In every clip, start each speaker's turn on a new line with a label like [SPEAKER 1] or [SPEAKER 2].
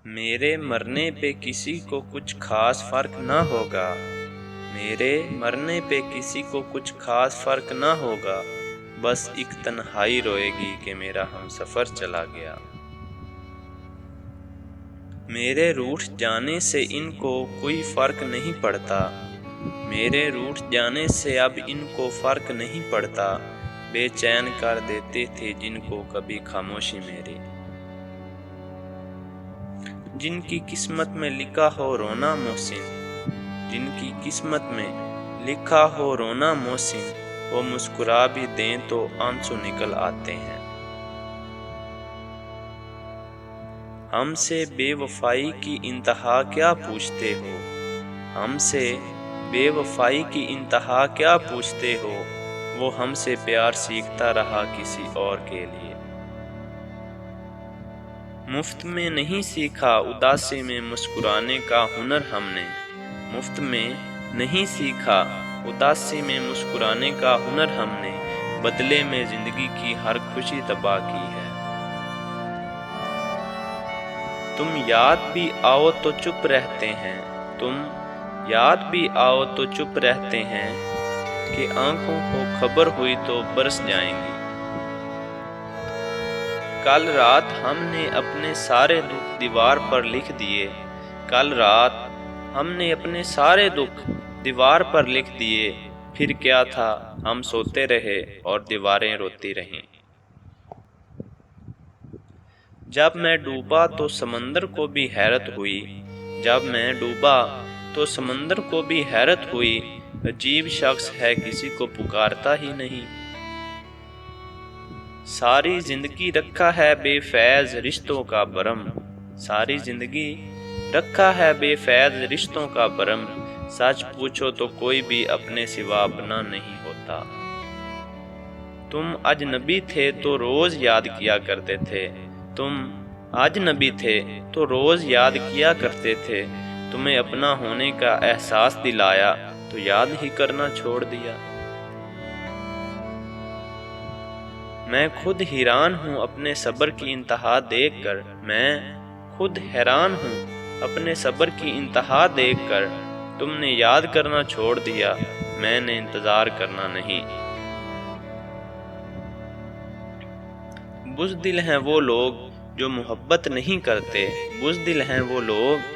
[SPEAKER 1] میرے مرنے پہ کسی کو کچھ خاص فرق نہ ہوگا، میرے مرنے پہ کسی کو کچھ خاص فرق نہ ہوگا، بس ایک تنہائی روئے گی کہ میرا ہمسفر چلا گیا۔ میرے روٹھ جانے سے ان کو کوئی فرق نہیں پڑتا، میرے روٹھ جانے سے اب ان کو فرق نہیں پڑتا، بے چین کر دیتے تھے جن کو کبھی خاموشی میری۔ جن کی قسمت میں لکھا ہو رونا محسن، جن کی قسمت میں لکھا ہو رونا محسن، وہ مسکرا بھی دیں تو آنسو نکل آتے ہیں۔ ہم سے بے وفائی کی انتہا کیا پوچھتے ہو، ہم سے بے وفائی کی انتہا کیا پوچھتے ہو، وہ ہم سے پیار سیکھتا رہا کسی اور کے لیے۔ مفت میں نہیں سیکھا اداسی میں مسکرانے کا ہنر ہم نے، مفت میں نہیں سیکھا اداسی میں مسکرانے کا ہنر ہم نے، بدلے میں زندگی کی ہر خوشی تباہ کی ہے۔ تم یاد بھی آؤ تو چپ رہتے ہیں، تم یاد بھی آؤ تو چپ رہتے ہیں، کہ آنکھوں کو خبر ہوئی تو برس جائیں گی۔ کل رات ہم نے اپنے سارے دکھ دیوار پر لکھ دیے، کل رات ہم نے اپنے سارے دکھ دیوار پر لکھ دیے، پھر کیا تھا ہم سوتے رہے اور دیواریں روتی رہیں۔ جب میں ڈوبا تو سمندر کو بھی حیرت ہوئی، جب میں ڈوبا تو سمندر کو بھی حیرت ہوئی، عجیب شخص ہے کسی کو پکارتا ہی نہیں۔ ساری زندگی رکھا ہے بے فیض رشتوں کا بھرم، ساری زندگی رکھا ہے بے فیض رشتوں کا بھرم، سچ پوچھو تو کوئی بھی اپنے سوا اپنا نہیں ہوتا۔ تم اجنبی تھے تو روز یاد کیا کرتے تھے، تم اجنبی تھے تو روز یاد کیا کرتے تھے، تمہیں اپنا ہونے کا احساس دلایا تو یاد ہی کرنا چھوڑ دیا۔ میں خود حیران ہوں اپنے صبر کی انتہا دیکھ کر، میں خود حیران ہوں اپنے صبر کی انتہا دیکھ کر، تم نے یاد کرنا چھوڑ دیا، میں نے انتظار کرنا نہیں۔ بزدل ہیں وہ لوگ جو محبت نہیں کرتے، بزدل ہیں وہ لوگ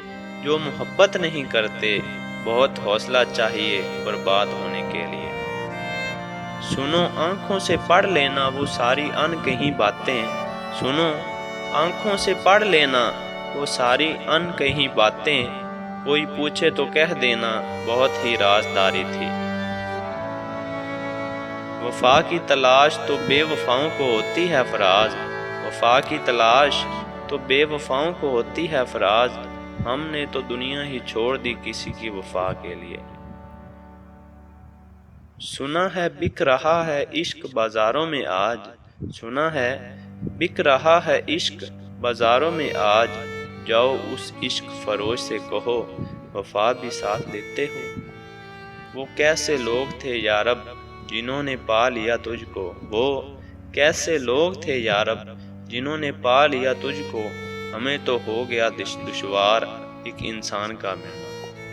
[SPEAKER 1] جو محبت نہیں کرتے، بہت حوصلہ چاہیے برباد ہونے کے لیے۔ سنو آنکھوں سے پڑھ لینا وہ ساری ان کہیں باتیں، سنو آنکھوں سے پڑھ لینا وہ ساری ان کہیں باتیں، کوئی پوچھے تو کہہ دینا بہت ہی رازداری تھی۔ وفا کی تلاش تو بے وفاؤں کو ہوتی ہے فراز، وفا کی تلاش تو بے وفاؤں کو ہوتی ہے فراز، ہم نے تو دنیا ہی چھوڑ دی کسی کی وفا کے لیے۔ سنا ہے بک رہا ہے عشق بازاروں میں آج، سنا ہے بک رہا ہے عشق بازاروں میں آج، جاؤ اس عشق فروش سے کہو وفا بھی ساتھ دیتے ہو۔ وہ کیسے لوگ تھے یا رب جنہوں نے پا لیا تجھ کو، وہ کیسے لوگ تھے یا رب جنہوں نے پا لیا تجھ کو، ہمیں تو ہو گیا دشوار ایک انسان کا ملنا۔